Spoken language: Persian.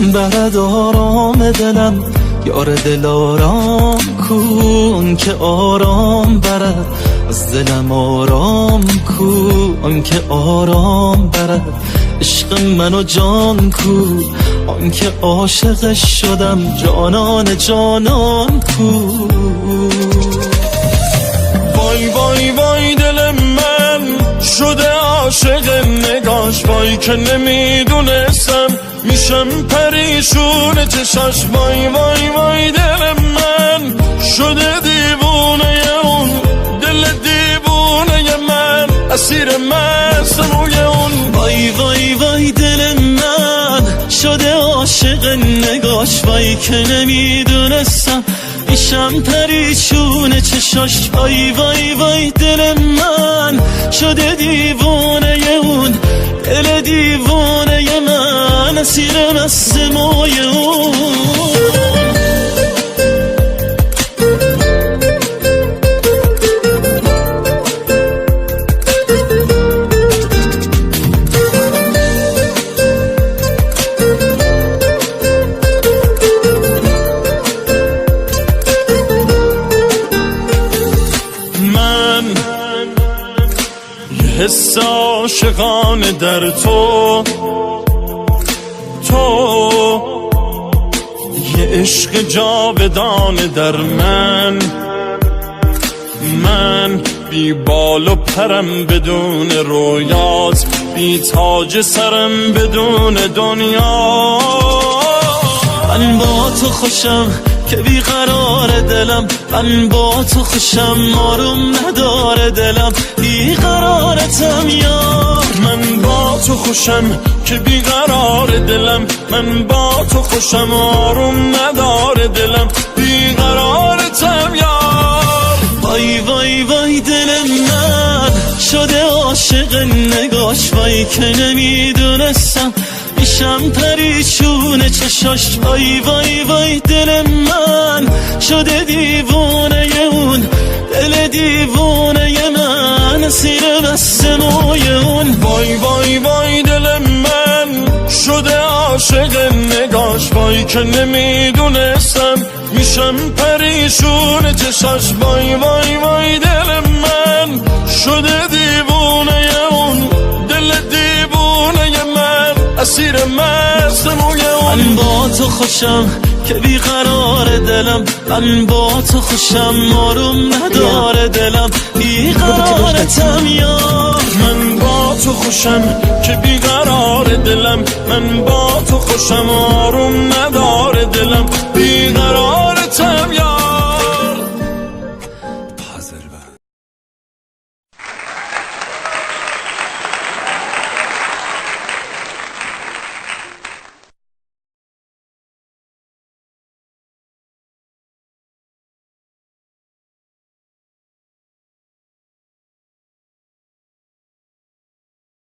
برد آرام دلم، یار دل آرام کن که آرام برد از دلم، آرام کن که آرام برد عشق منو جان کو، آن که عاشقش شدم جانان جانان کو. وای وای وای دل من شده عاشق نگاش، وای که نمیدونستم میشم پریشون چشاش. وای وای وای دل من شده دیوونه اون، دل دیوونه من اسیر مست روی اون. وای وای وای دل من شده عاشق نگاش، وای که نمیدونستم میشم پریشون چشاش. وای وای وای دل من شده دیوونه اون، دل دیوونه من اسیر مست موی اون. حس عاشقانه در تو یه عشق جاودانه در من بی بال و پرم بدون رویات، بی تاج سرم بدون دنیا. من با تو خوشم که بیقرار دلم، من با تو خوشم آروم نداره دلم، بیقرارتم یار. من با تو خوشم که بیقرار دلم، من با تو خوشم آروم نداره دلم، بیقرارتم یار. وای وای وای دل من شده عاشق نگاش، وای که نمیدونستم میشم پریشون چشاش. وای وای وای دل من شده دیوونه اون، دل دیوونه من اسیر مست موی اون. وای وای وای دل من شده عاشق نگاش، وای که نمیدونستم میشم پریشون چشاش. وای وای وای دل من شده دیوونه اون، دل دیوونه من اسیر مست موی اون. من با تو خوشم که بیقرار دلم، من با تو خوشم آروم نداره دلم، بیقرارتم یار. من با تو خوشم که بیقرار دلم، من با تو خوشم آروم